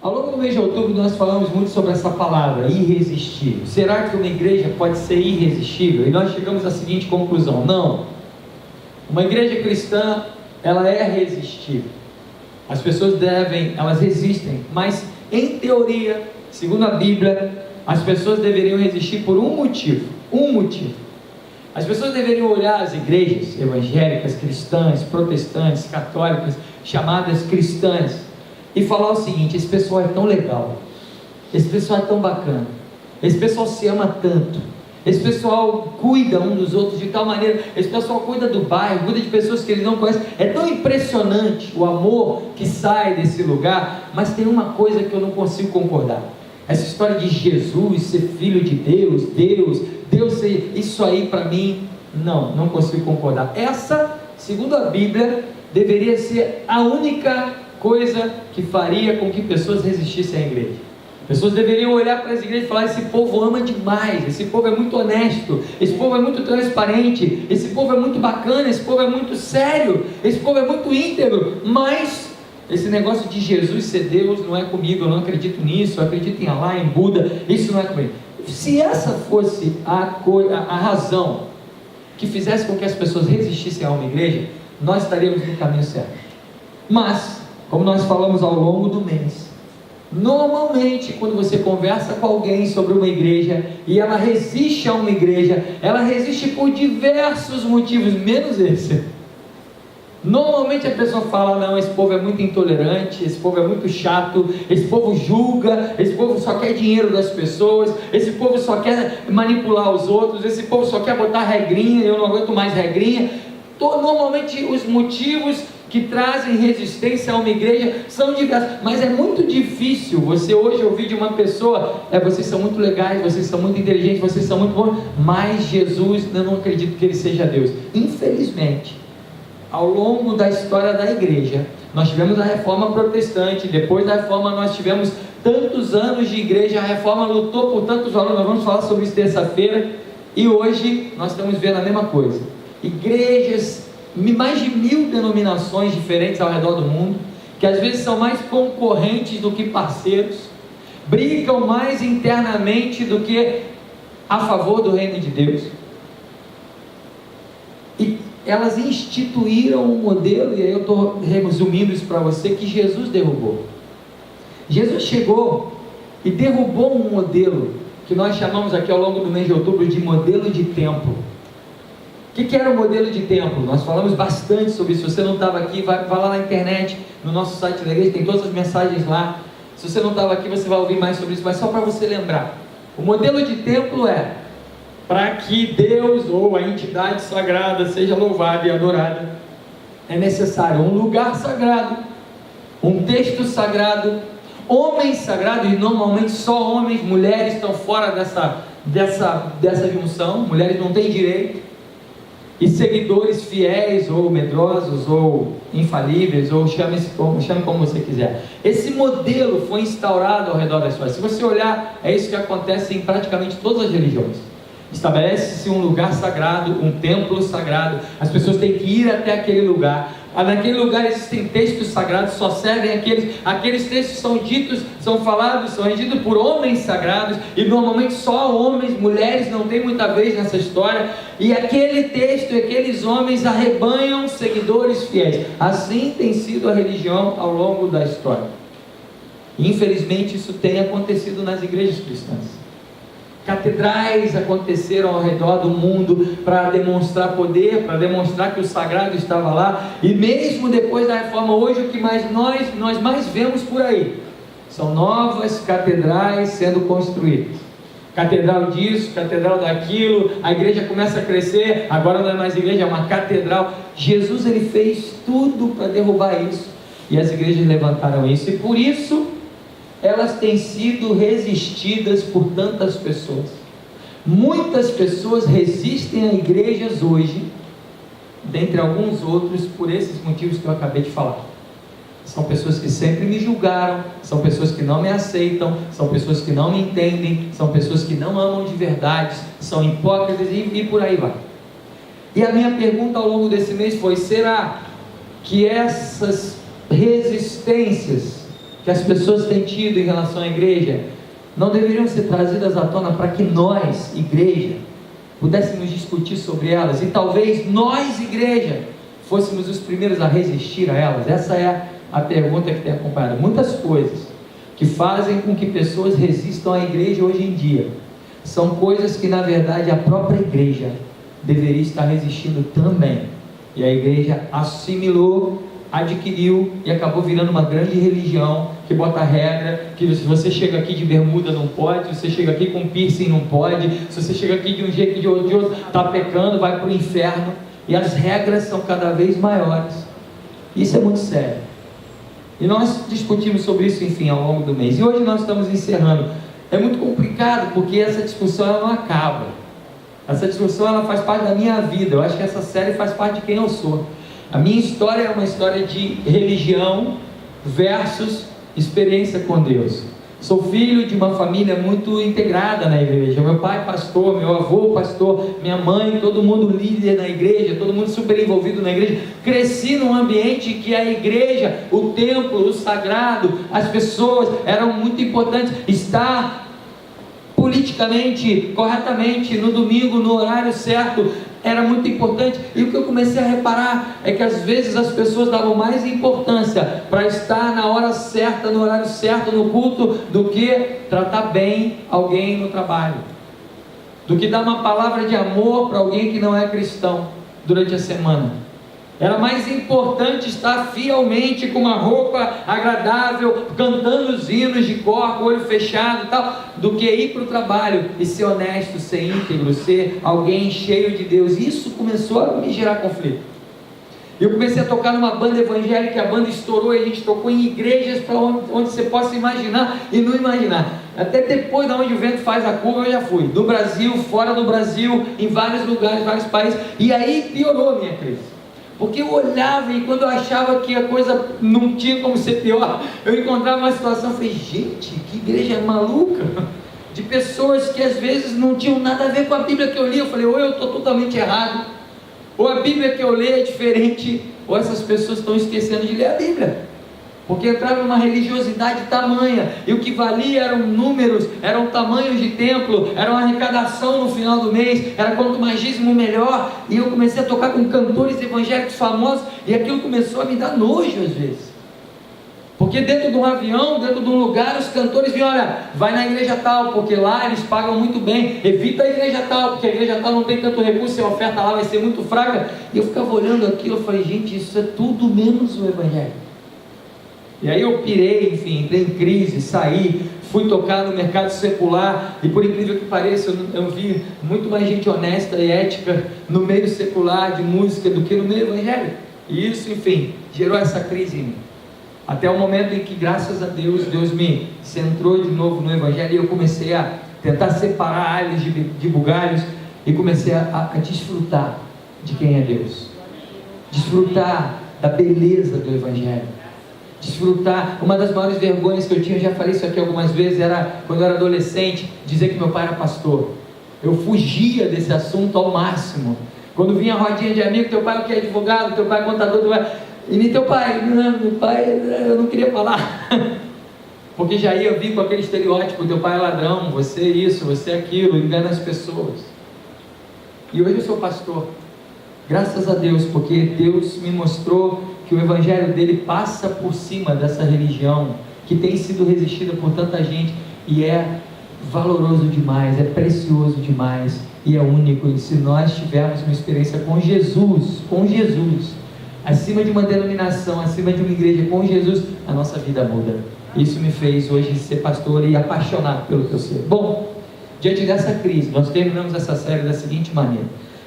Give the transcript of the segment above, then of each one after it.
Ao longo do mês de outubro nós falamos muito sobre essa palavra, irresistível. Será que uma igreja pode ser irresistível? E nós chegamos à seguinte conclusão: não. Uma igreja cristã, ela é resistível. As pessoas elas resistem, mas em teoria, segundo a Bíblia, as pessoas deveriam resistir por um motivo. As pessoas deveriam olhar as igrejas evangélicas, cristãs, protestantes, católicas, chamadas cristãs, e falar o seguinte: esse pessoal é tão legal, esse pessoal é tão bacana, esse pessoal se ama tanto, esse pessoal cuida um dos outros de tal maneira, esse pessoal cuida do bairro, cuida de pessoas que eles não conhecem. É tão impressionante o amor que sai desse lugar. Mas tem uma coisa que eu não consigo concordar: essa história de Jesus ser filho de Deus ser isso aí, para mim, não consigo concordar. Essa, segundo a Bíblia, deveria ser a única coisa que faria com que pessoas resistissem à igreja. Pessoas deveriam olhar para as igrejas e falar: esse povo ama demais, esse povo é muito honesto, esse povo é muito transparente, esse povo é muito bacana, esse povo é muito sério, esse povo é muito íntegro. Mas esse negócio de Jesus ser Deus não é comigo, eu não acredito nisso, eu acredito em Allah, em Buda, isso não é comigo. Se essa fosse a razão que fizesse com que as pessoas resistissem a uma igreja, nós estaríamos no caminho certo. Mas, como nós falamos ao longo do mês, normalmente quando você conversa com alguém sobre uma igreja e ela resiste a uma igreja, ela resiste por diversos motivos, menos esse. Normalmente a pessoa fala: não, esse povo é muito intolerante, esse povo é muito chato, esse povo julga, esse povo só quer dinheiro das pessoas, esse povo só quer manipular os outros, esse povo só quer botar regrinha, eu não aguento mais regrinha. Normalmente os motivos que trazem resistência a uma igreja são diversos, mas é muito difícil você hoje ouvir de uma pessoa: vocês são muito legais, vocês são muito inteligentes, vocês são muito bons, mas Jesus, eu não acredito que ele seja Deus. Infelizmente, ao longo da história da igreja, nós tivemos a reforma protestante, depois da reforma nós tivemos tantos anos de igreja, a reforma lutou por tantos valores, nós vamos falar sobre isso terça-feira, e hoje nós estamos vendo a mesma coisa. Igrejas, mais de 1000 denominações diferentes ao redor do mundo, que às vezes são mais concorrentes do que parceiros, brigam mais internamente do que a favor do reino de Deus, e elas instituíram um modelo, e aí eu estou resumindo isso para você, que Jesus derrubou. Jesus chegou e derrubou um modelo que nós chamamos aqui ao longo do mês de outubro de modelo de templo. O que era o modelo de templo? Nós falamos bastante sobre isso. Se você não estava aqui, vai lá na internet, no nosso site da igreja, tem todas as mensagens lá. Se você não estava aqui, você vai ouvir mais sobre isso, mas só para você lembrar: o modelo de templo para que Deus ou a entidade sagrada seja louvada e adorada, é necessário um lugar sagrado, um texto sagrado, homens sagrados, e normalmente só homens. Mulheres estão fora dessa junção, mulheres não têm direito, e seguidores fiéis, ou medrosos, ou infalíveis, ou chame como você quiser. Esse modelo foi instaurado ao redor da história. Se você olhar, é isso que acontece em praticamente todas as religiões. Estabelece-se um lugar sagrado, um templo sagrado, as pessoas têm que ir até aquele lugar. Naquele lugar existem textos sagrados, só servem aqueles textos são ditos, são falados, são regidos por homens sagrados, e normalmente só homens, mulheres não tem muita vez nessa história, e aquele texto e aqueles homens arrebanham seguidores fiéis. Assim tem sido a religião ao longo da história. Infelizmente isso tem acontecido nas igrejas cristãs. Catedrais aconteceram ao redor do mundo para demonstrar poder, para demonstrar que o sagrado estava lá. E mesmo depois da reforma, hoje o que nós mais vemos por aí são novas catedrais sendo construídas. Catedral disso, catedral daquilo, a igreja começa a crescer, agora não é mais igreja, é uma catedral. Jesus, ele fez tudo para derrubar isso, e as igrejas levantaram isso, e por isso elas têm sido resistidas por tantas pessoas. Muitas pessoas resistem a igrejas hoje, dentre alguns outros, por esses motivos que eu acabei de falar. São pessoas que sempre me julgaram, são pessoas que não me aceitam, são pessoas que não me entendem, são pessoas que não amam de verdade, são hipócritas, e por aí vai. E a minha pergunta ao longo desse mês foi: será que essas resistências que as pessoas têm tido em relação à igreja não deveriam ser trazidas à tona para que nós, igreja, pudéssemos discutir sobre elas e talvez nós, igreja, fôssemos os primeiros a resistir a elas? Essa é a pergunta que tem acompanhado. Muitas coisas que fazem com que pessoas resistam à igreja hoje em dia são coisas que na verdade a própria igreja deveria estar resistindo também, e a igreja assimilou, adquiriu e acabou virando uma grande religião que bota regra, que se você chega aqui de bermuda não pode, se você chega aqui com piercing não pode, se você chega aqui de um jeito de outro está pecando, vai para o inferno, e as regras são cada vez maiores. Isso é muito sério, e nós discutimos sobre isso, enfim, ao longo do mês, e hoje nós estamos encerrando. É muito complicado, porque essa discussão ela não acaba. Essa discussão ela faz parte da minha vida. Eu acho que essa série faz parte de quem eu sou. A minha história é uma história de religião versus experiência com Deus. Sou filho de uma família muito integrada na igreja. Meu pai pastor, meu avô pastor, minha mãe, todo mundo líder na igreja, todo mundo super envolvido na igreja. Cresci num ambiente que a igreja, o templo, o sagrado, as pessoas eram muito importantes. Estar politicamente, corretamente, no domingo, no horário certo, era muito importante. E o que eu comecei a reparar é que às vezes as pessoas davam mais importância para estar na hora certa, no horário certo, no culto, do que tratar bem alguém no trabalho, do que dar uma palavra de amor para alguém que não é cristão durante a semana. Era mais importante estar fielmente com uma roupa agradável, cantando os hinos de cor, com o olho fechado e tal, do que ir para o trabalho e ser honesto, ser íntegro, ser alguém cheio de Deus. Isso começou a me gerar conflito. Eu comecei a tocar numa banda evangélica, a banda estourou e a gente tocou em igrejas para onde você possa imaginar e não imaginar. Até depois de onde o vento faz a curva eu já fui. Do Brasil, fora do Brasil, em vários lugares, vários países. E aí piorou a minha crise. Porque eu olhava e quando eu achava que a coisa não tinha como ser pior, eu encontrava uma situação e falei, gente, que igreja maluca, de pessoas que às vezes não tinham nada a ver com a Bíblia que eu li. Eu falei, ou eu estou totalmente errado, ou a Bíblia que eu leio é diferente, ou essas pessoas estão esquecendo de ler a Bíblia, porque entraram numa religiosidade tamanha, e o que valia eram números, eram tamanhos de templo, era uma arrecadação no final do mês, era quanto mais dízimo melhor. E eu comecei a tocar com cantores evangélicos famosos, e aquilo começou a me dar nojo às vezes, porque dentro de um avião, dentro de um lugar, os cantores vinham, olha, vai na igreja tal, porque lá eles pagam muito bem, evita a igreja tal, porque a igreja tal não tem tanto recurso, e a oferta lá vai ser muito fraca. E eu ficava olhando aquilo, eu falei, gente, isso é tudo menos o evangelho. E aí eu pirei, enfim, entrei em crise, saí, fui tocar no mercado secular, e por incrível que pareça, eu vi muito mais gente honesta e ética no meio secular de música do que no meio evangélico. E isso, enfim, gerou essa crise em mim. Até o momento em que, graças a Deus, Deus me centrou de novo no evangelho, e eu comecei a tentar separar alhos de bugalhos, e comecei a desfrutar de quem é Deus, desfrutar da beleza do evangelho, desfrutar. Uma das maiores vergonhas que eu tinha, eu já falei isso aqui algumas vezes, era quando eu era adolescente, dizer que meu pai era pastor. Eu fugia desse assunto ao máximo. Quando vinha a rodinha de amigo, teu pai é o que? Advogado, teu pai é contador, teu pai... E nem teu pai, não, meu pai, eu não queria falar, porque já ia vir com aquele estereótipo, teu pai é ladrão, você é isso, você é aquilo, engana as pessoas. E hoje eu sou pastor, graças a Deus, porque Deus me mostrou que o evangelho dele passa por cima dessa religião, que tem sido resistida por tanta gente, e é valoroso demais, é precioso demais, e é único. E se nós tivermos uma experiência com Jesus, acima de uma denominação, acima de uma igreja, com Jesus, a nossa vida muda. Isso me fez hoje ser pastor e apaixonado pelo que eu sei. Bom, diante dessa crise, nós terminamos essa série da seguinte maneira.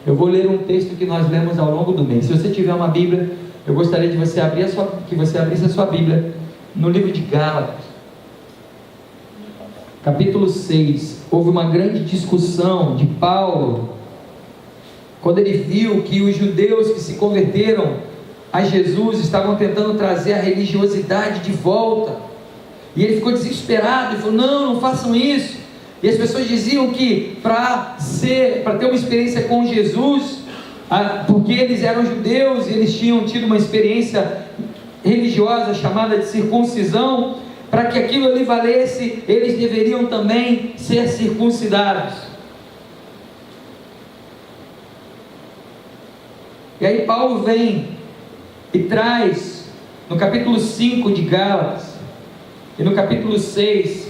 Eu vou ler um texto que nós lemos ao longo do mês. Se você tiver uma Bíblia, eu gostaria de que você abrisse a sua Bíblia no livro de Gálatas, capítulo 6. Houve uma grande discussão de Paulo, quando ele viu que os judeus que se converteram a Jesus estavam tentando trazer a religiosidade de volta, e ele ficou desesperado, e falou, não façam isso. E as pessoas diziam que para ter uma experiência com Jesus, porque eles eram judeus e eles tinham tido uma experiência religiosa chamada de circuncisão, para que aquilo ali valesse, eles deveriam também ser circuncidados. E aí Paulo vem e traz, no capítulo 5 de Gálatas, e no capítulo 6,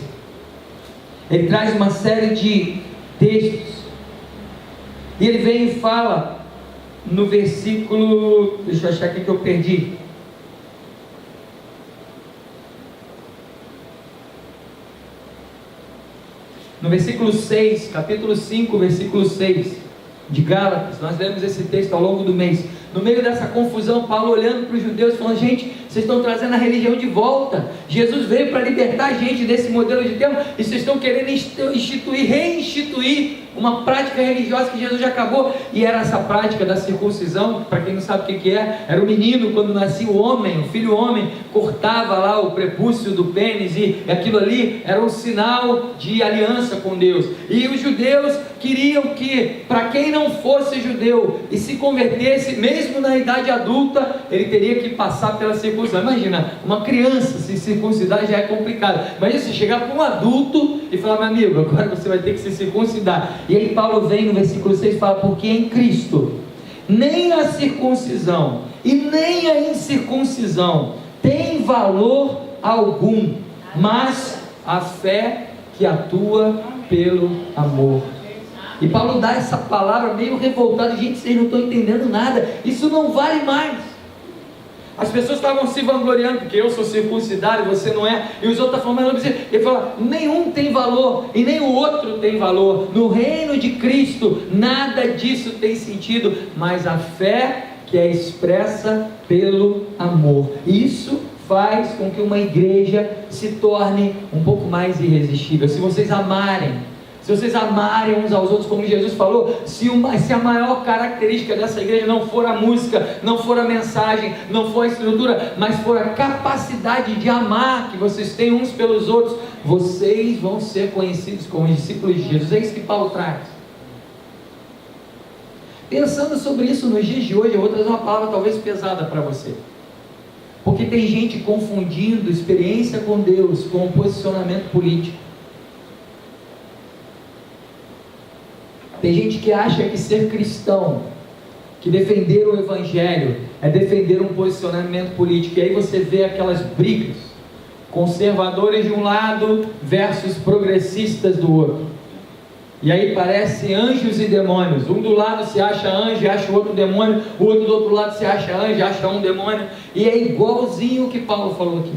ele traz uma série de textos, e ele vem e fala, no versículo, deixa eu achar aqui que eu perdi, no versículo 6, capítulo 5, versículo 6 de Gálatas, nós lemos esse texto ao longo do mês. No meio dessa confusão, Paulo olhando para os judeus, falando: gente, vocês estão trazendo a religião de volta. Jesus veio para libertar a gente desse modelo de tempo, e vocês estão querendo reinstituir uma prática religiosa que Jesus já acabou. E era essa prática da circuncisão. Para quem não sabe o que é, era o menino, quando nascia o homem, o filho homem, cortava lá o prepúcio do pênis, e aquilo ali era um sinal de aliança com Deus. E os judeus queriam que, para quem não fosse judeu e se convertesse, mesmo na idade adulta, ele teria que passar pela circuncisão. Imagina, uma criança se circuncidar já é complicado. Imagina se chegar para um adulto e falar: meu amigo, agora você vai ter que se circuncidar. E aí Paulo vem no versículo 6 e fala: porque em Cristo nem a circuncisão e nem a incircuncisão tem valor algum, mas a fé que atua pelo amor. E Paulo dá essa palavra meio revoltado: gente, vocês não estão entendendo nada, isso não vale mais. As pessoas estavam se vangloriando, porque eu sou circuncidado e você não é, e os outros estão falando, mas não precisa. Ele fala: nenhum tem valor e nem o outro tem valor. No reino de Cristo nada disso tem sentido, mas a fé que é expressa pelo amor. Isso faz com que uma igreja se torne um pouco mais irresistível. Se vocês amarem uns aos outros, como Jesus falou, se a maior característica dessa igreja não for a música, não for a mensagem, não for a estrutura, mas for a capacidade de amar que vocês têm uns pelos outros, vocês vão ser conhecidos como discípulos de Jesus. É isso que Paulo traz. Pensando sobre isso nos dias de hoje, eu vou trazer uma palavra talvez pesada para você, porque tem gente confundindo experiência com Deus com posicionamento político. Tem gente que acha que ser cristão, que defender o evangelho, é defender um posicionamento político. E aí você vê aquelas brigas, conservadores de um lado versus progressistas do outro. E aí parece anjos e demônios. Um do lado se acha anjo e acha o outro demônio, o outro do outro lado se acha anjo e acha um demônio. E é igualzinho o que Paulo falou aqui.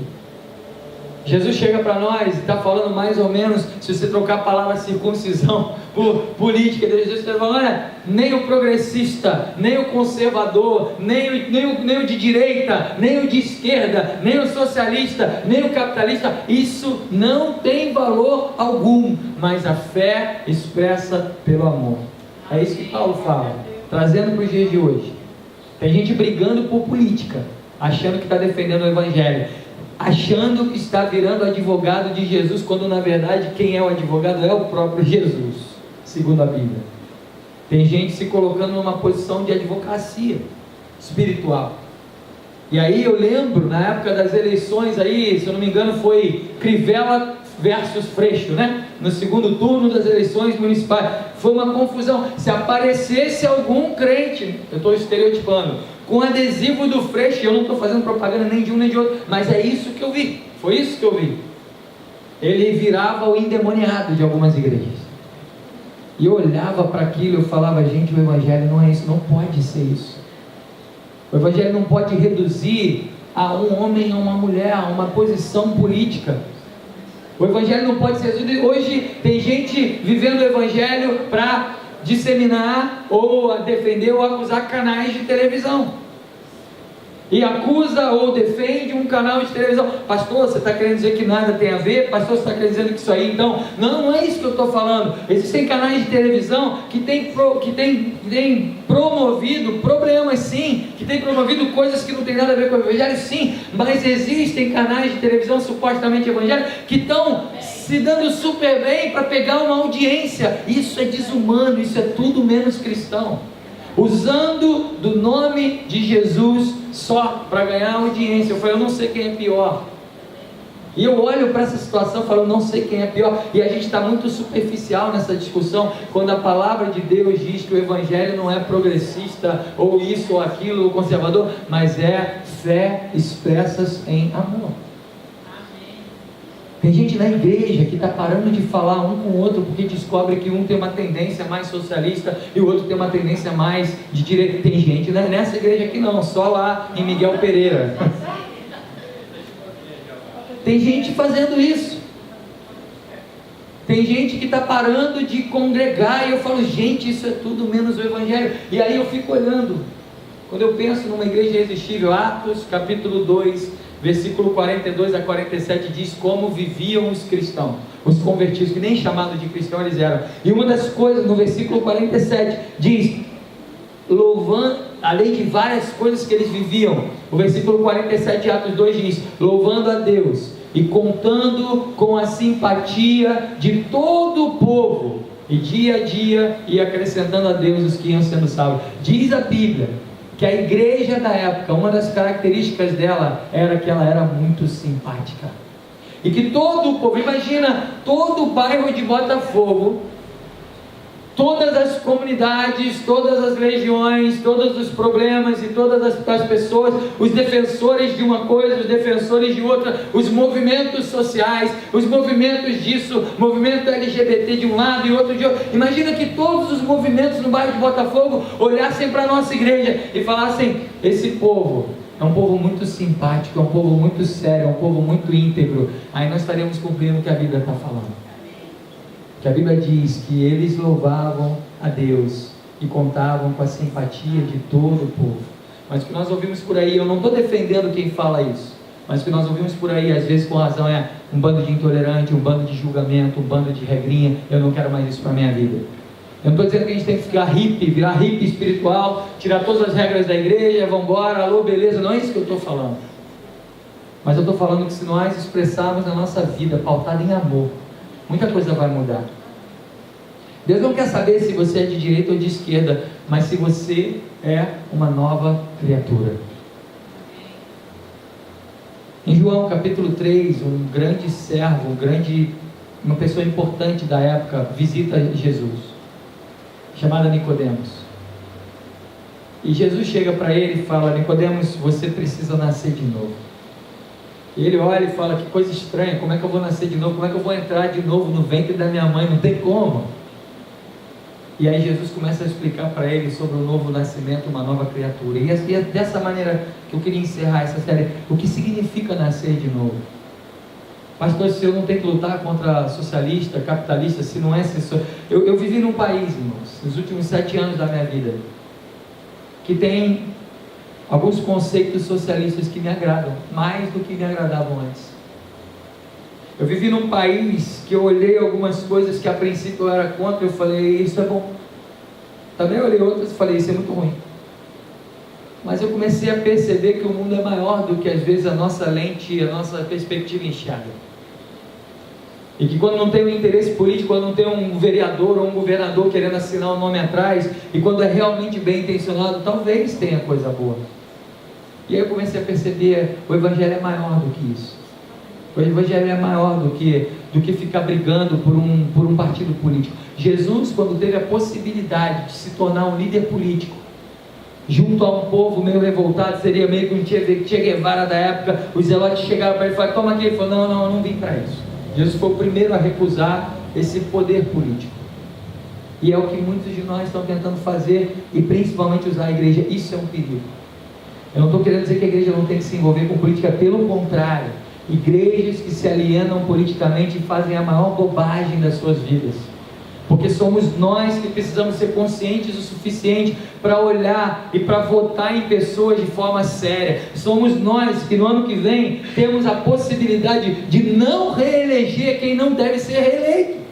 Jesus chega para nós e está falando mais ou menos, se você trocar a palavra circuncisão por política, Jesus está falando: olha, nem o progressista, nem o conservador, nem o de direita, nem o de esquerda, nem o socialista, nem o capitalista, isso não tem valor algum, mas a fé expressa pelo amor. É isso que Paulo fala, trazendo para os dias de hoje. Tem gente brigando por política, achando que está defendendo o evangelho, achando que está virando advogado de Jesus, quando na verdade quem é o advogado é o próprio Jesus, segundo a Bíblia. Tem gente se colocando numa posição de advocacia espiritual. E aí eu lembro, na época das eleições aí, se eu não me engano foi Crivella versus Freixo, né? No segundo turno das eleições municipais, foi uma confusão. Se aparecesse algum crente, eu estou estereotipando, com adesivo do Freixo, eu não estou fazendo propaganda nem de um nem de outro, mas é isso que eu vi, foi isso que eu vi. Ele virava o endemoniado de algumas igrejas. E eu olhava para aquilo e eu falava: gente, o evangelho não é isso, não pode ser isso. O evangelho não pode reduzir a um homem, a uma mulher, a uma posição política. O evangelho não pode ser reduzido. Hoje tem gente vivendo o evangelho para disseminar ou defender ou acusar canais de televisão, e acusa ou defende um canal de televisão. Pastor, você está querendo dizer que nada tem a ver? Pastor, você está querendo dizer que isso aí então... Não é isso que eu estou falando. Existem canais de televisão que têm promovido problemas, sim, que têm promovido coisas que não tem nada a ver com o evangelho, sim, mas existem canais de televisão supostamente evangélicos que estão se dando super bem para pegar uma audiência. Isso é desumano, isso é tudo menos cristão, usando do nome de Jesus só para ganhar audiência. Eu falei: eu não sei quem é pior. E eu olho para essa situação e falo, não sei quem é pior. E a gente está muito superficial nessa discussão, quando a palavra de Deus diz que o Evangelho não é progressista, ou isso ou aquilo, ou conservador, mas é fé expressas em amor. Tem gente na igreja que está parando de falar um com o outro porque descobre que um tem uma tendência mais socialista e o outro tem uma tendência mais de direita. Tem gente nessa igreja aqui não, só lá em Miguel Pereira. Tem gente fazendo isso. Tem gente que está parando de congregar e eu falo, gente, isso é tudo menos o Evangelho. E aí eu fico olhando. Quando eu penso numa igreja irresistível, Atos capítulo 2, versículo 42 a 47 diz como viviam os cristãos, os convertidos, que nem chamados de cristãos eles eram. E uma das coisas, no versículo 47, diz, louvando, além de várias coisas que eles viviam, o versículo 47 de Atos 2 diz, louvando a Deus e contando com a simpatia de todo o povo, e dia a dia ia acrescentando a Deus os que iam sendo salvos. Diz a Bíblia que a igreja da época, uma das características dela era que ela era muito simpática, e que todo o povo, imagina todo o bairro de Botafogo, todas as comunidades, todas as regiões, todos os problemas e todas as pessoas, os defensores de uma coisa, os defensores de outra, os movimentos sociais, os movimentos disso, movimento LGBT de um lado e outro de outro. Imagina que todos os movimentos no bairro de Botafogo olhassem para a nossa igreja e falassem, esse povo é um povo muito simpático, é um povo muito sério, é um povo muito íntegro. Aí nós estaremos cumprindo o que a Bíblia está falando. Que a Bíblia diz que eles louvavam a Deus e contavam com a simpatia de todo o povo. Mas o que nós ouvimos por aí, eu não estou defendendo quem fala isso, mas o que nós ouvimos por aí, às vezes com razão, é um bando de intolerante, um bando de julgamento, um bando de regrinha. Eu não quero mais isso para a minha vida. Eu não estou dizendo que a gente tem que ficar hippie, virar hippie espiritual, tirar todas as regras da igreja, vamos embora, alô, beleza. Não é isso que eu estou falando. Mas eu estou falando que se nós expressarmos a nossa vida pautada em amor, muita coisa vai mudar. Deus não quer saber se você é de direita ou de esquerda, mas se você é uma nova criatura. Em João capítulo 3, um grande servo, uma pessoa importante da época, visita Jesus, chamada Nicodemos. E Jesus chega para ele e fala, Nicodemos, você precisa nascer de novo. E ele olha e fala, que coisa estranha, como é que eu vou nascer de novo? Como é que eu vou entrar de novo no ventre da minha mãe? Não tem como. E aí Jesus começa a explicar para ele sobre o novo nascimento, uma nova criatura. E é dessa maneira que eu queria encerrar essa série. O que significa nascer de novo? Pastor, se eu não tenho que lutar contra socialista, capitalista, se não é... Eu vivi num país, irmãos, nos últimos 7 anos da minha vida, que tem alguns conceitos socialistas que me agradam, mais do que me agradavam antes. Eu vivi num país que eu olhei algumas coisas que a princípio eu era contra, eu falei, isso é bom. Também olhei outras e falei, isso é muito ruim. Mas eu comecei a perceber que o mundo é maior do que às vezes a nossa lente, a nossa perspectiva enxerga. E que quando não tem um interesse político, quando não tem um vereador ou um governador querendo assinar o nome atrás, e quando é realmente bem intencionado, talvez tenha coisa boa. E aí eu comecei a perceber, o Evangelho é maior do que isso. O Evangelho é maior do que ficar brigando por um partido político. Jesus, quando teve a possibilidade de se tornar um líder político, junto a um povo meio revoltado, seria meio que um Che Guevara da época, os zelotes chegaram para ele e falaram, toma aqui. Ele falou, não, eu não vim para isso. Jesus foi o primeiro a recusar esse poder político. E é o que muitos de nós estão tentando fazer, e principalmente usar a igreja. Isso é um perigo. Eu não estou querendo dizer que a igreja não tem que se envolver com política, pelo contrário. Igrejas que se alienam politicamente fazem a maior bobagem das suas vidas, porque somos nós que precisamos ser conscientes o suficiente para olhar e para votar em pessoas de forma séria. Somos nós que no ano que vem temos a possibilidade de não reeleger quem não deve ser reeleito,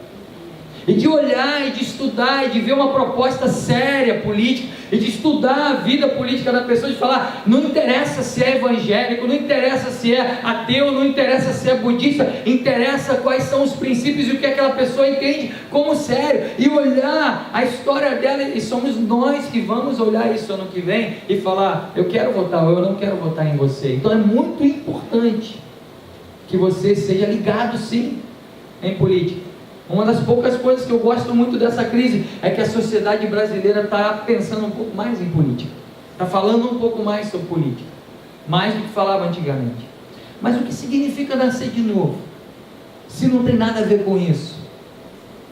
e de olhar e de estudar e de ver uma proposta séria política, e de estudar a vida política da pessoa, de falar, não interessa se é evangélico, não interessa se é ateu, não interessa se é budista, interessa quais são os princípios e o que aquela pessoa entende como sério, e olhar a história dela. E somos nós que vamos olhar isso ano que vem e falar, eu quero votar ou eu não quero votar em você. Então é muito importante que você seja ligado sim em política. Uma das poucas coisas que eu gosto muito dessa crise é que a sociedade brasileira está pensando um pouco mais em política, está falando um pouco mais sobre política, mais do que falava antigamente. Mas o que significa nascer de novo? Se não tem nada a ver com isso,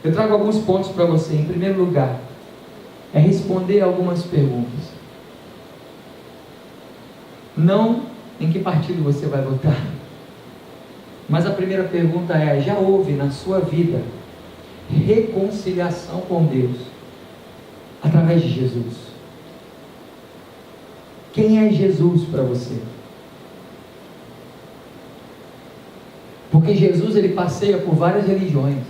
eu trago alguns pontos para você. Em primeiro lugar, é responder algumas perguntas. Não em que partido você vai votar, mas a primeira pergunta é: já houve na sua vida reconciliação com Deus através de Jesus? Quem é Jesus para você? Porque Jesus, ele passeia por várias religiões.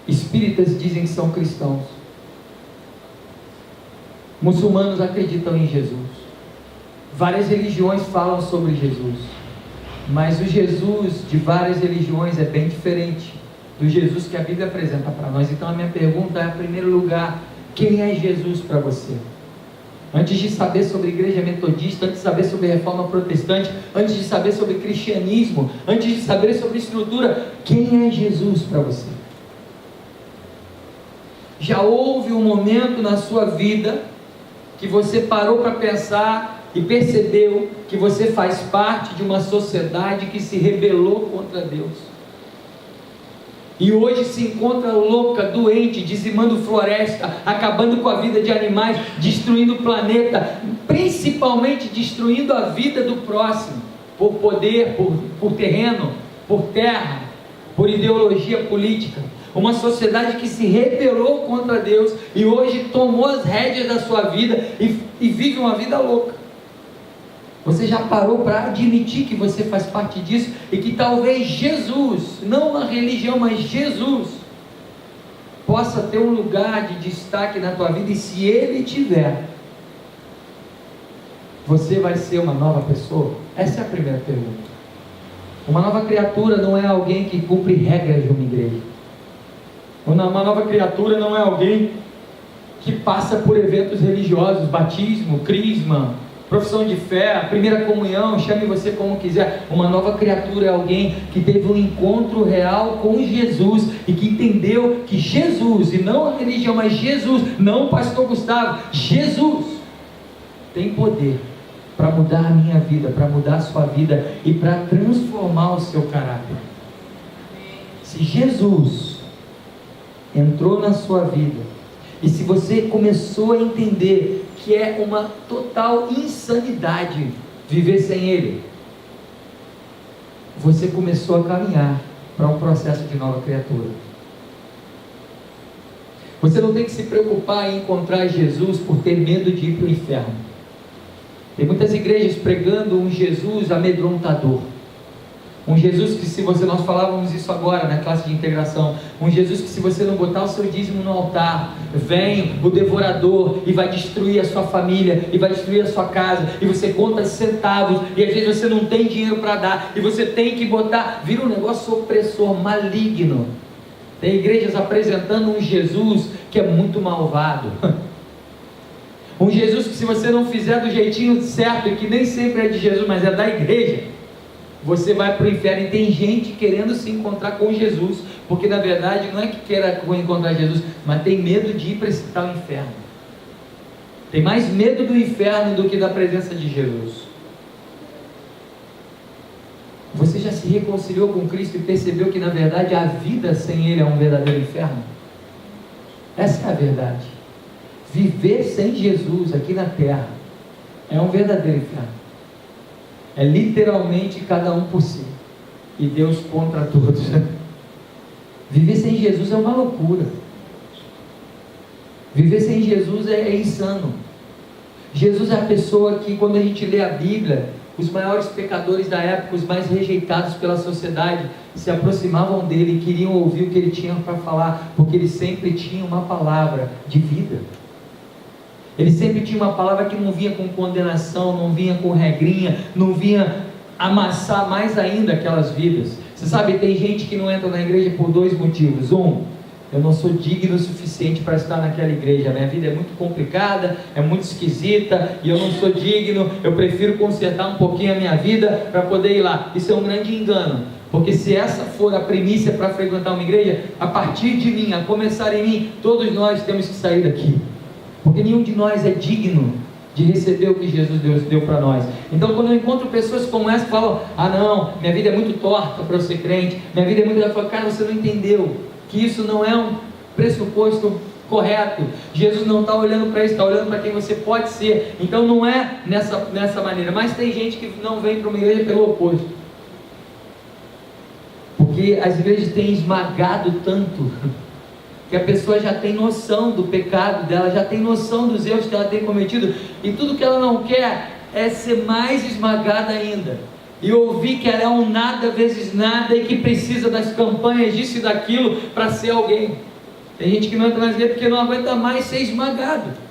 Espíritas dizem que são cristãos, muçulmanos acreditam em Jesus, várias religiões falam sobre Jesus, mas o Jesus de várias religiões é bem diferente do Jesus que a Bíblia apresenta para nós. Então a minha pergunta é, em primeiro lugar, quem é Jesus para você? Antes de saber sobre igreja metodista, antes de saber sobre reforma protestante, antes de saber sobre cristianismo, antes de saber sobre estrutura, quem é Jesus para você? Já houve um momento na sua vida que você parou para pensar e percebeu que você faz parte de uma sociedade que se rebelou contra Deus, e hoje se encontra louca, doente, dizimando floresta, acabando com a vida de animais, destruindo o planeta, principalmente destruindo a vida do próximo, por poder, por terreno, por terra, por ideologia política? Uma sociedade que se rebelou contra Deus e hoje tomou as rédeas da sua vida e vive uma vida louca. Você já parou para admitir que você faz parte disso e que talvez Jesus, não uma religião, mas Jesus, possa ter um lugar de destaque na tua vida? E se Ele tiver, você vai ser uma nova pessoa? Essa é a primeira pergunta. Uma nova criatura não é alguém que cumpre regras de uma igreja. Uma nova criatura não é alguém que passa por eventos religiosos, batismo, crisma, profissão de fé, primeira comunhão, chame você como quiser. Uma nova criatura é alguém que teve um encontro real com Jesus e que entendeu que Jesus, e não a religião, mas Jesus, não o pastor Gustavo, Jesus tem poder para mudar a minha vida, para mudar a sua vida e para transformar o seu caráter. Se Jesus entrou na sua vida, e se você começou a entender que é uma total insanidade viver sem Ele, você começou a caminhar para um processo de nova criatura. Você não tem que se preocupar em encontrar Jesus por ter medo de ir para o inferno. Tem muitas igrejas pregando um Jesus amedrontador, um Jesus que, se você, nós falávamos isso agora na classe de integração, um Jesus que, se você não botar o seu dízimo no altar, vem o devorador e vai destruir a sua família, e vai destruir a sua casa, e você conta centavos, e às vezes você não tem dinheiro para dar, e você tem que botar, vira um negócio opressor, maligno. Tem igrejas apresentando um Jesus que é muito malvado, um Jesus que, se você não fizer do jeitinho certo, e que nem sempre é de Jesus, mas é da igreja, você vai para o inferno. E tem gente querendo se encontrar com Jesus, porque na verdade não é que queira encontrar Jesus, mas tem medo de ir para esse tal inferno. Tem mais medo do inferno do que da presença de Jesus. Você já se reconciliou com Cristo e percebeu que na verdade a vida sem Ele é um verdadeiro inferno? Essa é a verdade. Viver sem Jesus aqui na terra é um verdadeiro inferno. É literalmente cada um por si e Deus contra todos. Viver sem Jesus é uma loucura. Viver sem Jesus é insano. Jesus é a pessoa que, quando a gente lê a Bíblia, os maiores pecadores da época, os mais rejeitados pela sociedade, se aproximavam dele e queriam ouvir o que ele tinha para falar, porque ele sempre tinha uma palavra de vida. Ele sempre tinha uma palavra que não vinha com condenação, não vinha com regrinha, não vinha amassar mais ainda aquelas vidas. Você sabe, tem gente que não entra na igreja por dois motivos. Um, Eu não sou digno o suficiente para estar naquela igreja. A minha vida é muito complicada, é muito esquisita, e eu não sou digno. Eu prefiro consertar um pouquinho a minha vida para poder ir lá. Isso é um grande engano, porque se essa for a premissa para frequentar uma igreja, a partir de mim, a começar em mim, todos nós temos que sair daqui, porque nenhum de nós é digno de receber o que Jesus deu para nós. Então, quando eu encontro pessoas como essa que falam: ah não, minha vida é muito torta para eu ser crente, minha vida é muito... Eu falo: cara, você não entendeu que isso não é um pressuposto correto. Jesus não está olhando para isso, está olhando para quem você pode ser. Então não é nessa maneira. Mas tem gente que não vem para uma igreja pelo oposto, porque as igrejas têm esmagado tanto que a pessoa já tem noção do pecado dela, já tem noção dos erros que ela tem cometido, e tudo que ela não quer é ser mais esmagada ainda, e ouvir que ela é um nada vezes nada, e que precisa das campanhas disso e daquilo para ser alguém. Tem gente que não entra na igreja porque não aguenta mais ser esmagado.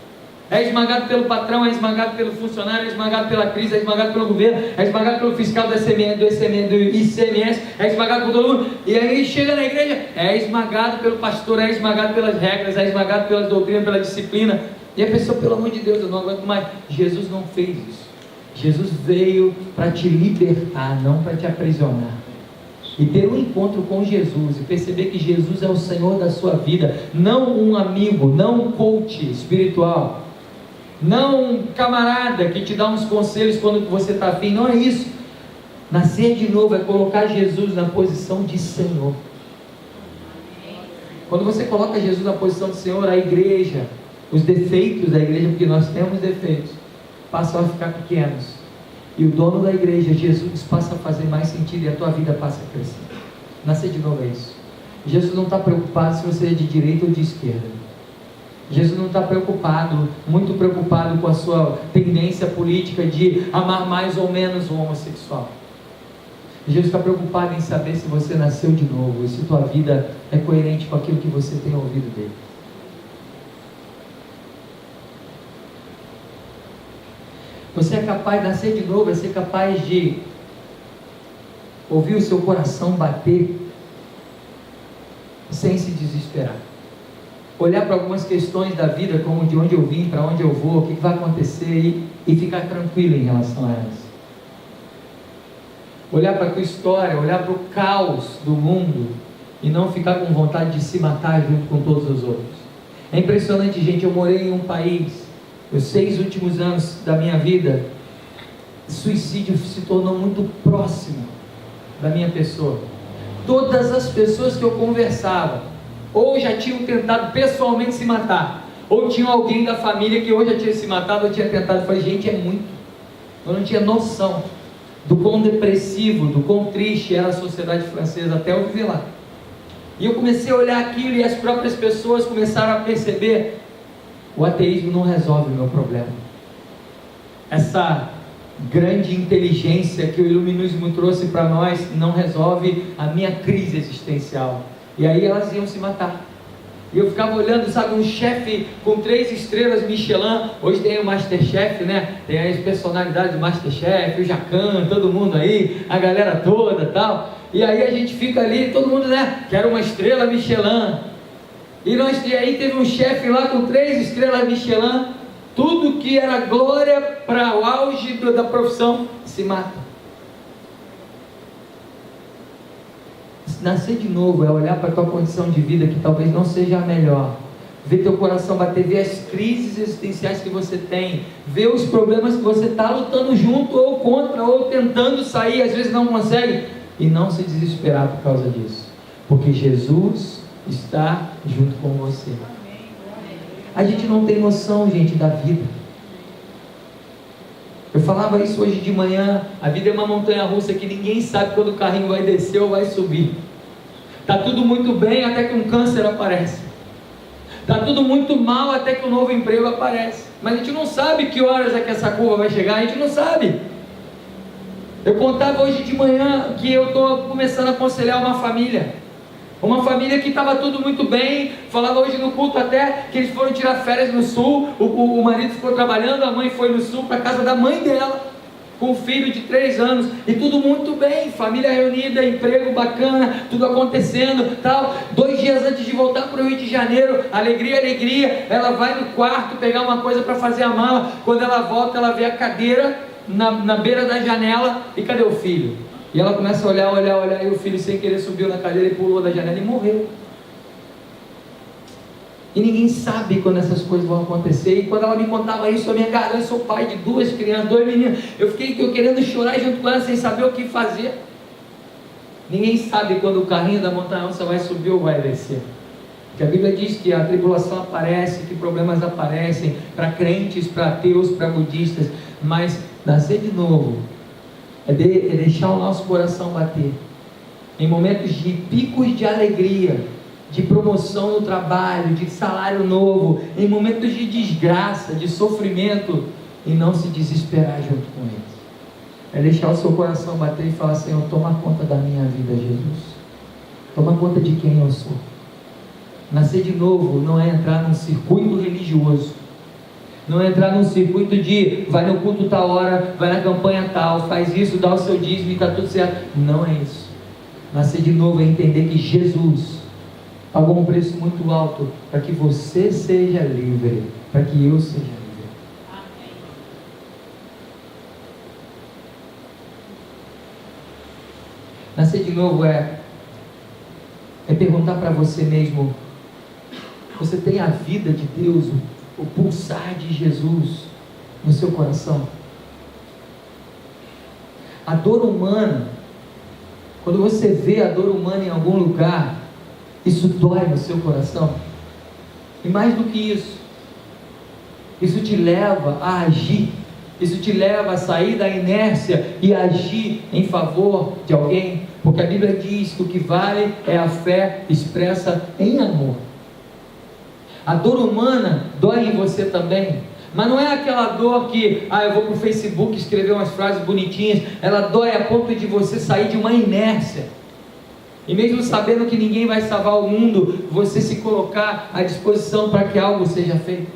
É esmagado pelo patrão, é esmagado pelo funcionário, é esmagado pela crise, é esmagado pelo governo, é esmagado pelo fiscal do ICMS, é esmagado por todo mundo. E aí chega na igreja, é esmagado pelo pastor, é esmagado pelas regras, é esmagado pelas doutrinas, pela disciplina. E a pessoa: pelo amor de Deus, eu não aguento mais. Jesus não fez isso. Jesus veio para te libertar, não para te aprisionar. E ter um encontro com Jesus e perceber que Jesus é o Senhor da sua vida, não um amigo, não um coach espiritual, não um camarada que te dá uns conselhos quando você está afim. Não é isso. Nascer de novo é colocar Jesus na posição de Senhor. Quando você coloca Jesus na posição de Senhor, a igreja, os defeitos da igreja, porque nós temos defeitos, passam a ficar pequenos, e o dono da igreja, Jesus, passa a fazer mais sentido, e a tua vida passa a crescer. Nascer de novo é isso. Jesus não está preocupado se você é de direita ou de esquerda. Jesus não está muito preocupado com a sua tendência política de amar mais ou menos o homossexual. Jesus está preocupado em saber se você nasceu de novo, e se tua vida é coerente com aquilo que você tem ouvido dele. Você é capaz de nascer de novo, é ser capaz de ouvir o seu coração bater sem se desesperar. Olhar para algumas questões da vida, como de onde eu vim, para onde eu vou, o que vai acontecer, e ficar tranquilo em relação a elas. Olhar para a tua história, olhar para o caos do mundo, e não ficar com vontade de se matar junto com todos os outros. É impressionante, gente. Eu morei em um país, os 6 últimos anos da minha vida, suicídio se tornou muito próximo da minha pessoa. Todas as pessoas que eu conversava, ou já tinham tentado pessoalmente se matar, ou tinha alguém da família que ou já tinha se matado ou tinha tentado. Eu falei: gente, é muito. Eu não tinha noção do quão depressivo, do quão triste era a sociedade francesa até eu viver lá. E eu comecei a olhar aquilo, e as próprias pessoas começaram a perceber: o ateísmo não resolve o meu problema. Essa grande inteligência que o iluminismo trouxe para nós não resolve a minha crise existencial. E aí elas iam se matar. E eu ficava olhando, sabe, um chefe com 3 estrelas Michelin. Hoje tem o Masterchef, né? Tem as personalidades do Masterchef, o Jacan, todo mundo aí, a galera toda, tal. E aí a gente fica ali, todo mundo, né? Quero uma estrela Michelin. E aí teve um chefe lá com 3 estrelas Michelin. Tudo que era glória para o auge da profissão se mata. Nascer de novo é olhar para a tua condição de vida, que talvez não seja a melhor, ver teu coração bater, ver as crises existenciais que você tem, ver os problemas que você está lutando junto ou contra, ou tentando sair, às vezes não consegue, e não se desesperar por causa disso, porque Jesus está junto com você. A gente não tem noção, gente, da vida. Eu falava isso hoje de manhã. A vida é uma montanha russa que ninguém sabe quando o carrinho vai descer ou vai subir. Está tudo muito bem até que um câncer aparece. Está tudo muito mal até que um novo emprego aparece. Mas a gente não sabe que horas é que essa curva vai chegar. A gente não sabe. Eu contava hoje de manhã que eu estou começando a aconselhar uma família que estava tudo muito bem. Falava hoje no culto até que eles foram tirar férias no sul. O marido ficou trabalhando, a mãe foi no sul para a casa da mãe dela. com um filho de 3 anos, e tudo muito bem, família reunida, emprego bacana, tudo acontecendo, tal. 2 dias antes de voltar para o Rio de Janeiro, alegria, alegria, ela vai no quarto pegar uma coisa para fazer a mala. Quando ela volta, ela vê a cadeira na beira da janela, e cadê o filho? E ela começa a olhar, e o filho sem querer subiu na cadeira e pulou da janela e morreu. E ninguém sabe quando essas coisas vão acontecer. E quando ela me contava isso, eu sou pai de 2 crianças, 2 meninos, eu fiquei querendo chorar junto com ela, sem saber o que fazer. Ninguém sabe quando o carrinho da montanha-russa vai subir ou vai descer. Porque a Bíblia diz que a tribulação aparece, que problemas aparecem para crentes, para ateus, para budistas, mas nascer de novo é deixar o nosso coração bater em momentos de picos de alegria, de promoção no trabalho, de salário novo, em momentos de desgraça, de sofrimento, e não se desesperar junto com eles. É deixar o seu coração bater e falar: Senhor, toma conta da minha vida, Jesus, toma conta de quem eu sou. Nascer de novo não é entrar num circuito religioso, não é entrar num circuito de vai no culto tal hora, vai na campanha tal, faz isso, dá o seu dízimo e está tudo certo. Não é isso. Nascer de novo é entender que Jesus pagou um preço muito alto para que você seja livre, para que eu seja livre. Amém. Nascer de novo é perguntar para você mesmo: você tem a vida de Deus, o pulsar de Jesus no seu coração? A dor humana, quando você vê a dor humana em algum lugar, isso dói no seu coração. E mais do que isso te leva a agir, isso te leva a sair da inércia e agir em favor de alguém, porque a Bíblia diz que o que vale é a fé expressa em amor. A dor humana dói em você também, mas não é aquela dor que, eu vou para o Facebook escrever umas frases bonitinhas. Ela dói a ponto de você sair de uma inércia, e mesmo sabendo que ninguém vai salvar o mundo, você se colocar à disposição para que algo seja feito.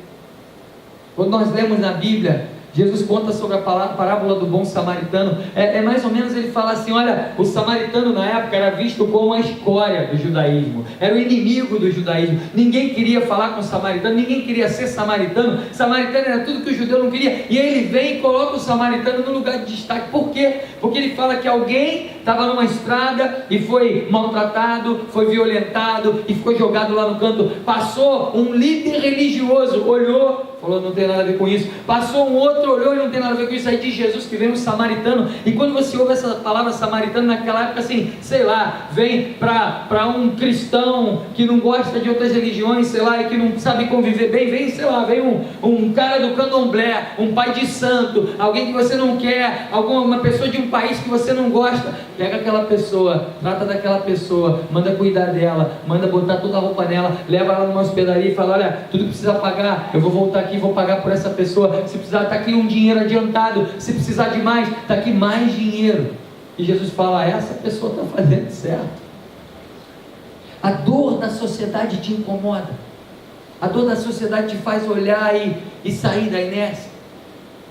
Quando nós lemos na Bíblia, Jesus conta sobre a parábola do bom samaritano. É mais ou menos, ele fala assim: olha, o samaritano na época era visto como a escória do judaísmo, era o inimigo do judaísmo. Ninguém queria falar com o samaritano, ninguém queria ser samaritano. Samaritano era tudo que o judeu não queria. E aí ele vem e coloca o samaritano no lugar de destaque. Por quê? Porque ele fala que alguém estava numa estrada e foi maltratado, foi violentado e ficou jogado lá no canto. Passou um líder religioso, olhou, falou: não tem nada a ver com isso. Passou um outro, olhou e não tem nada a ver com isso. Aí diz Jesus que vem um samaritano. E quando você ouve essa palavra samaritano naquela época, assim, sei lá, vem para um cristão que não gosta de outras religiões, sei lá, e que não sabe conviver bem, vem, sei lá, vem um cara do candomblé, um pai de santo, alguém que você não quer, uma pessoa de um país que você não gosta. Pega aquela pessoa, trata daquela pessoa, manda cuidar dela, manda botar toda a roupa nela, leva ela numa hospedaria e fala: olha, tudo precisa pagar, eu vou voltar aqui, vou pagar por essa pessoa. Se precisar, está aqui um dinheiro adiantado. Se precisar de mais, está aqui mais dinheiro. E Jesus fala: essa pessoa está fazendo certo. A dor da sociedade te incomoda, a dor da sociedade te faz olhar e sair da inércia.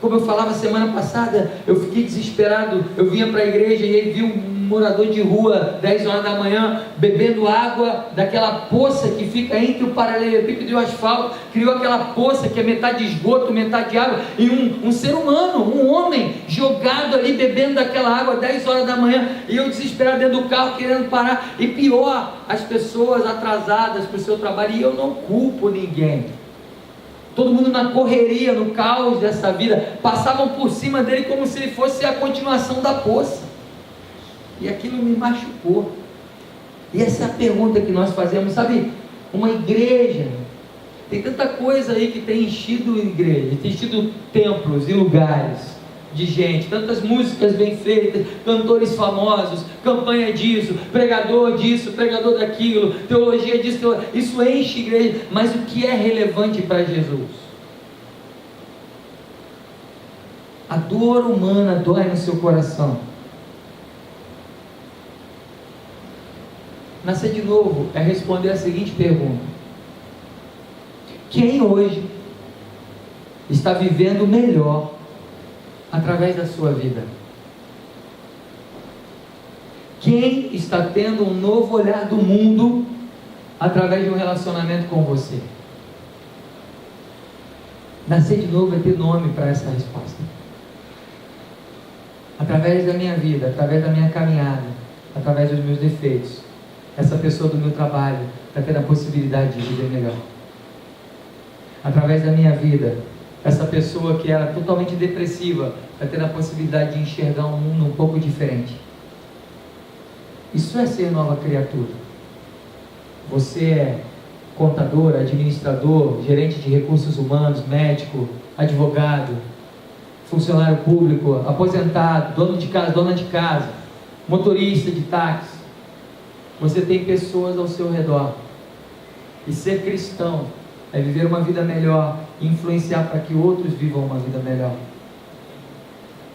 Como eu falava semana passada, eu fiquei desesperado. Eu vinha para a igreja e aí vi um morador de rua, 10 horas da manhã, bebendo água daquela poça que fica entre o paralelepípedo e o asfalto. Criou aquela poça que é metade esgoto, metade água, e um ser humano, um homem, jogado ali, bebendo daquela água, 10 horas da manhã, e eu desesperado dentro do carro, querendo parar. E pior, as pessoas atrasadas para o seu trabalho, e eu não culpo ninguém. Todo mundo na correria, no caos dessa vida, passavam por cima dele como se ele fosse a continuação da poça. E aquilo me machucou. E essa é a pergunta que nós fazemos, sabe? Uma igreja, tem tanta coisa aí que tem enchido igreja, tem enchido templos e lugares de gente, tantas músicas bem feitas, cantores famosos, campanha disso, pregador daquilo, teologia disso, isso enche igreja. Mas o que é relevante para Jesus? A dor humana dói no seu coração. Nascer de novo é responder a seguinte pergunta: quem hoje está vivendo melhor através da sua vida? Quem está tendo um novo olhar do mundo através de um relacionamento com você? Nascer de novo é ter nome para essa resposta. Através da minha vida, através da minha caminhada, através dos meus defeitos, essa pessoa do meu trabalho está tendo a possibilidade de viver melhor. Através da minha vida, essa pessoa que era totalmente depressiva está tendo a possibilidade de enxergar um mundo um pouco diferente. Isso é ser nova criatura. Você é contador, administrador, gerente de recursos humanos, médico, advogado, funcionário público, aposentado, dono de casa, dona de casa, motorista de táxi. Você tem pessoas ao seu redor. E ser cristão é viver uma vida melhor, influenciar para que outros vivam uma vida melhor.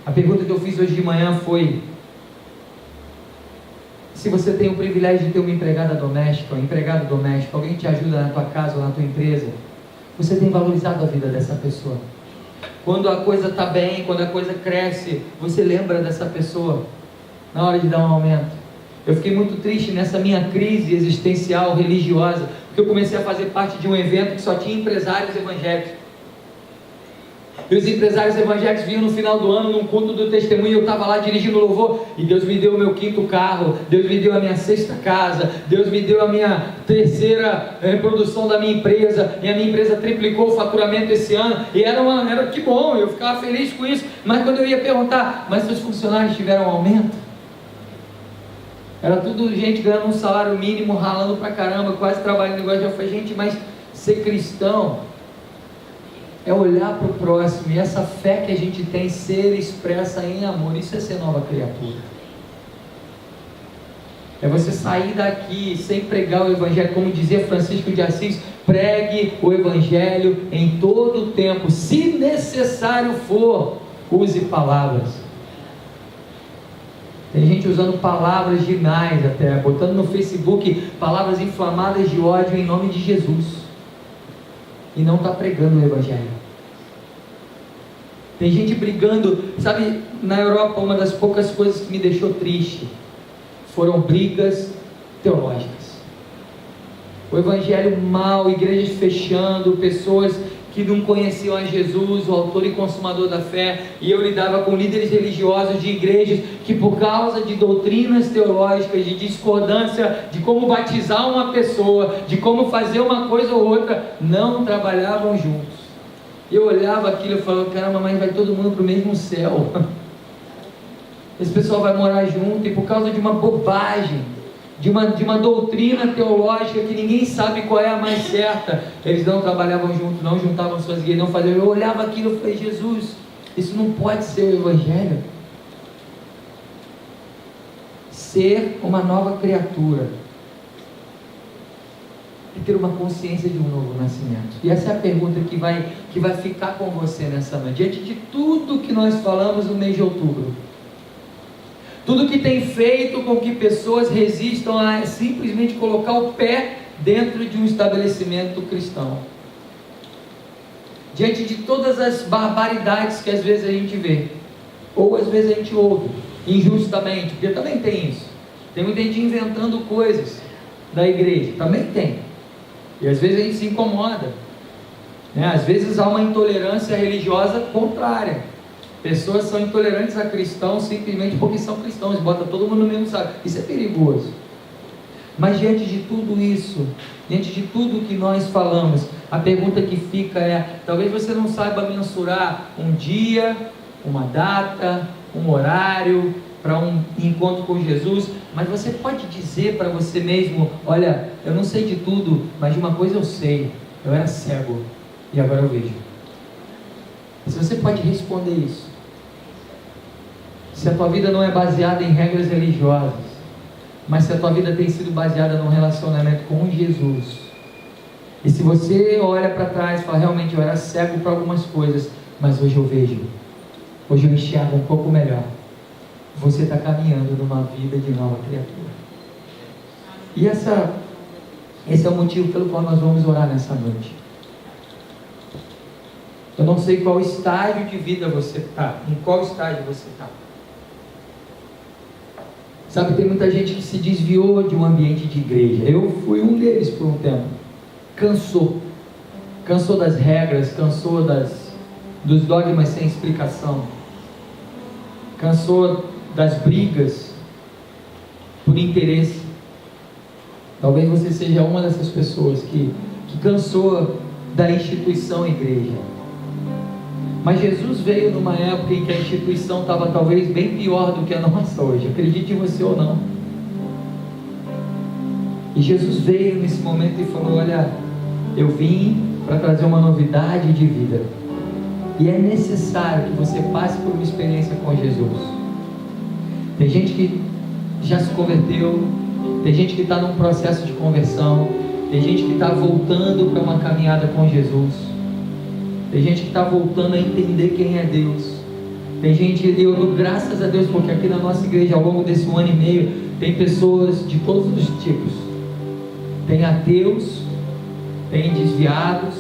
A pergunta que eu fiz hoje de manhã foi: se você tem o privilégio de ter uma empregada doméstica, um empregado doméstico, alguém te ajuda na tua casa ou na tua empresa, você tem valorizado a vida dessa pessoa? Quando a coisa está bem, quando a coisa cresce, você lembra dessa pessoa na hora de dar um aumento? Eu fiquei muito triste nessa minha crise existencial religiosa, porque eu comecei a fazer parte de um evento que só tinha empresários evangélicos. E os empresários evangélicos vinham no final do ano num culto do testemunho, eu estava lá dirigindo louvor, e Deus me deu o meu 5º carro, Deus me deu a minha 6ª casa, Deus me deu a minha 3ª reprodução da minha empresa, e a minha empresa triplicou o faturamento esse ano, e era que bom, eu ficava feliz com isso. Mas quando eu ia perguntar, mas seus funcionários tiveram um aumento? Era tudo gente ganhando um salário mínimo, ralando pra caramba, quase trabalhando igual. Eu falei, gente, mas ser cristão é olhar para o próximo, e essa fé que a gente tem ser expressa em amor. Isso é ser nova criatura. É você sair daqui sem pregar o Evangelho, como dizia Francisco de Assis: pregue o Evangelho em todo o tempo, se necessário for, use palavras. Tem gente usando palavras demais até, botando no Facebook palavras inflamadas de ódio em nome de Jesus, e não está pregando o Evangelho. Tem gente brigando, sabe, na Europa uma das poucas coisas que me deixou triste foram brigas teológicas. O Evangelho mal, igrejas fechando, pessoas que não conheciam a Jesus, o autor e consumador da fé, e eu lidava com líderes religiosos de igrejas que, por causa de doutrinas teológicas, de discordância de como batizar uma pessoa, de como fazer uma coisa ou outra, não trabalhavam juntos. E eu olhava aquilo e falava, caramba, mas vai todo mundo para o mesmo céu. Esse pessoal vai morar junto, e por causa de uma bobagem, de uma doutrina teológica que ninguém sabe qual é a mais certa, eles não trabalhavam juntos, não juntavam suas igrejas, não faziam. Eu olhava aquilo e falei, Jesus, isso não pode ser o Evangelho. Ser uma nova criatura e ter uma consciência de um novo nascimento. E essa é a pergunta que vai ficar com você nessa noite, diante de tudo que nós falamos no mês de outubro. Tudo que tem feito com que pessoas resistam a simplesmente colocar o pé dentro de um estabelecimento cristão. Diante de todas as barbaridades que às vezes a gente vê, ou às vezes a gente ouve, injustamente, porque também tem isso. Tem muita gente inventando coisas da igreja, também tem. E às vezes a gente se incomoda, né? Às vezes há uma intolerância religiosa contrária. Pessoas são intolerantes a cristãos simplesmente porque são cristãos, bota todo mundo no mesmo saco. Isso é perigoso. Mas diante de tudo isso, diante de tudo que nós falamos, a pergunta que fica é: talvez você não saiba mensurar um dia, uma data, um horário para um encontro com Jesus, mas você pode dizer para você mesmo: olha, eu não sei de tudo, mas de uma coisa eu sei, eu era cego e agora eu vejo. Se você pode responder isso, se a tua vida não é baseada em regras religiosas, mas se a tua vida tem sido baseada num relacionamento com Jesus, e se você olha para trás e fala, realmente eu era cego para algumas coisas, mas hoje eu vejo, hoje eu enxergo um pouco melhor, você está caminhando numa vida de nova criatura. E esse é o motivo pelo qual nós vamos orar nessa noite. Eu não sei qual estágio de vida você está, em qual estágio você está. Sabe, tem muita gente que se desviou de um ambiente de igreja. Eu fui um deles por um tempo. Cansou das regras, cansou dos dogmas sem explicação, cansou das brigas por interesse. Talvez você seja uma dessas pessoas que cansou da instituição igreja. Mas Jesus veio numa época em que a instituição estava talvez bem pior do que a nossa hoje, acredite você ou não. E Jesus veio nesse momento e falou: olha, eu vim para trazer uma novidade de vida, e é necessário que você passe por uma experiência com Jesus. Tem gente que já se converteu, tem gente que está num processo de conversão, tem gente que está voltando para uma caminhada com Jesus, tem gente que está voltando a entender quem é Deus. Tem gente, eu dou graças a Deus, porque aqui na nossa igreja, ao longo desse 1 ano e meio, tem pessoas de todos os tipos. Tem ateus, tem desviados,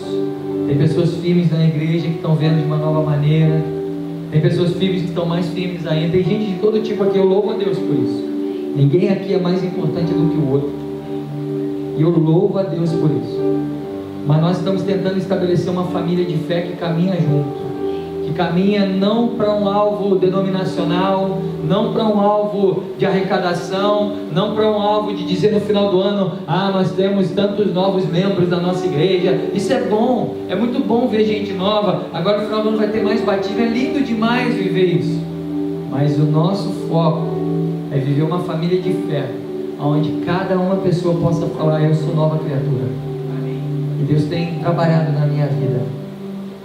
tem pessoas firmes na igreja que estão vendo de uma nova maneira, tem pessoas firmes que estão mais firmes ainda, tem gente de todo tipo aqui. Eu louvo a Deus por isso. Ninguém aqui é mais importante do que o outro, e eu louvo a Deus por isso. Mas nós estamos tentando estabelecer uma família de fé que caminha junto, que caminha não para um alvo denominacional, não para um alvo de arrecadação, não para um alvo de dizer no final do ano: ah, nós temos tantos novos membros da nossa igreja. Isso é bom, é muito bom ver gente nova. Agora no final do ano vai ter mais batismo, é lindo demais viver isso. Mas o nosso foco é viver uma família de fé, onde cada uma pessoa possa falar: eu sou nova criatura. E Deus tem trabalhado na minha vida,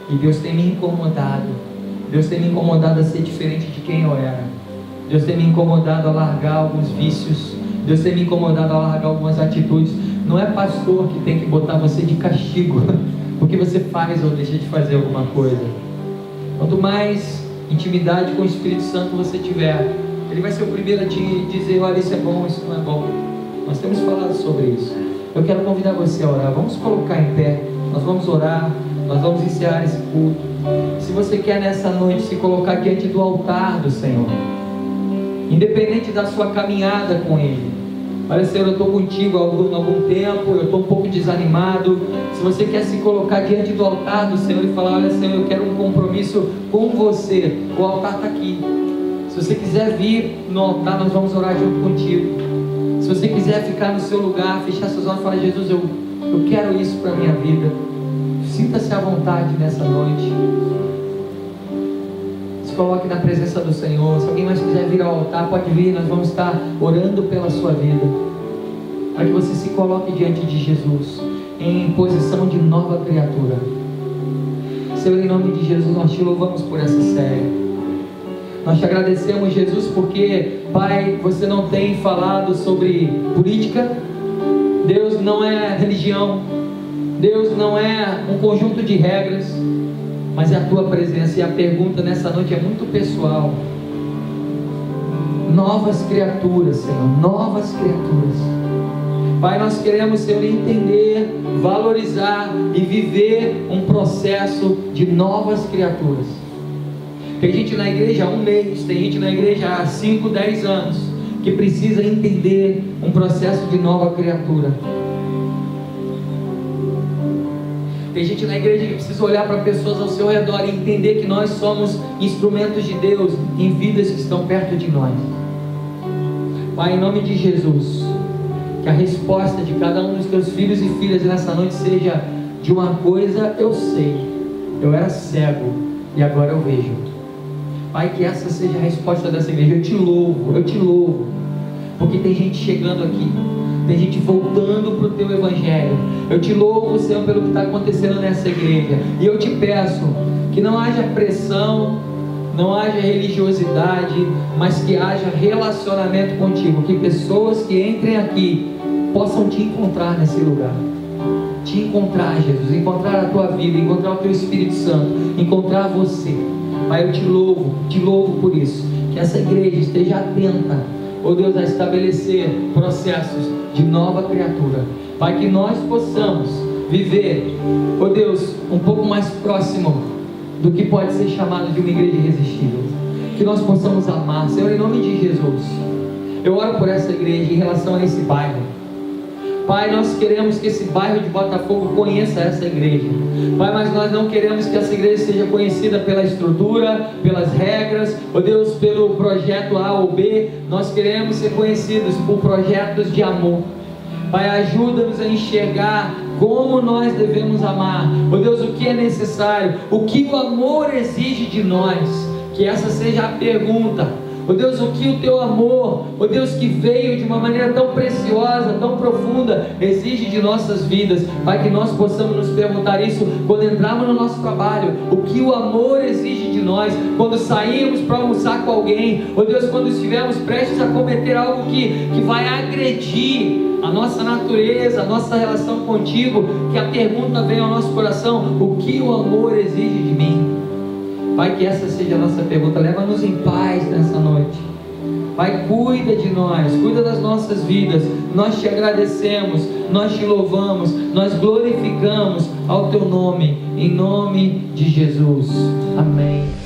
e Deus tem me incomodado. Deus tem me incomodado a ser diferente de quem eu era. Deus tem me incomodado a largar alguns vícios. Deus tem me incomodado a largar algumas atitudes. Não é pastor que tem que botar você de castigo porque você faz ou deixa de fazer alguma coisa. Quanto mais intimidade com o Espírito Santo você tiver, Ele vai ser o primeiro a te dizer: olha, isso é bom, isso não é bom. Nós temos falado sobre isso. Eu quero convidar você a orar. Vamos colocar em pé, nós vamos orar, nós vamos encerrar esse culto. Se você quer nessa noite se colocar diante do altar do Senhor, independente da sua caminhada com Ele, olha, Senhor, eu estou contigo há algum tempo, eu estou um pouco desanimado. Se você quer se colocar diante do altar do Senhor e falar: olha, Senhor, eu quero um compromisso com você, o altar está aqui. Se você quiser vir no altar, nós vamos orar junto contigo. Se você quiser ficar no seu lugar, fechar seus olhos e falar: Jesus, eu quero isso para a minha vida, sinta-se à vontade nessa noite. Se coloque na presença do Senhor. Se alguém mais quiser vir ao altar, pode vir. Nós vamos estar orando pela sua vida, para que você se coloque diante de Jesus em posição de nova criatura. Senhor, em nome de Jesus, nós te louvamos por essa série. Nós te agradecemos, Jesus, porque, Pai, você não tem falado sobre política. Deus não é religião. Deus não é um conjunto de regras, mas é a tua presença. E a pergunta nessa noite é muito pessoal. Novas criaturas, Senhor, novas criaturas. Pai, nós queremos, Senhor, entender, valorizar e viver um processo de novas criaturas. Tem gente na igreja há 1 mês, tem gente na igreja há 5, 10 anos, que precisa entender um processo de nova criatura. Tem gente na igreja que precisa olhar para pessoas ao seu redor e entender que nós somos instrumentos de Deus em vidas que estão perto de nós. Pai, em nome de Jesus, que a resposta de cada um dos teus filhos e filhas nessa noite seja: de uma coisa eu sei, eu era cego e agora eu vejo. Pai, que essa seja a resposta dessa igreja. Eu te louvo, porque tem gente chegando aqui, tem gente voltando para o teu evangelho. Eu te louvo, Senhor, pelo que está acontecendo nessa igreja, e eu te peço que não haja pressão, não haja religiosidade, mas que haja relacionamento contigo, que pessoas que entrem aqui possam te encontrar nesse lugar, te encontrar, Jesus, encontrar a tua vida, encontrar o teu Espírito Santo, encontrar você. Pai, eu te louvo por isso. Que essa igreja esteja atenta, ó Deus, a estabelecer processos de nova criatura. Pai, que nós possamos viver, ó Deus, um pouco mais próximo do que pode ser chamado de uma igreja irresistível. Que nós possamos amar, Senhor, em nome de Jesus. Eu oro por essa igreja em relação a esse bairro. Pai, nós queremos que esse bairro de Botafogo conheça essa igreja. Pai, mas nós não queremos que essa igreja seja conhecida pela estrutura, pelas regras, ó Deus, pelo projeto A ou B. Nós queremos ser conhecidos por projetos de amor. Pai, ajuda-nos a enxergar como nós devemos amar. Ó Deus, o que é necessário, o que o amor exige de nós. Que essa seja a pergunta. Ó Deus, o que o teu amor, ó Deus, que veio de uma maneira tão preciosa, tão profunda, exige de nossas vidas. Pai, que nós possamos nos perguntar isso quando entrarmos no nosso trabalho. O que o amor exige de nós quando saímos para almoçar com alguém. Ó Deus, quando estivermos prestes a cometer algo que vai agredir a nossa natureza, a nossa relação contigo. Que a pergunta venha ao nosso coração: o que o amor exige de mim? Pai, que essa seja a nossa pergunta. Leva-nos em paz nessa noite. Pai, cuida de nós, cuida das nossas vidas. Nós te agradecemos, nós te louvamos, nós glorificamos ao teu nome, em nome de Jesus. Amém.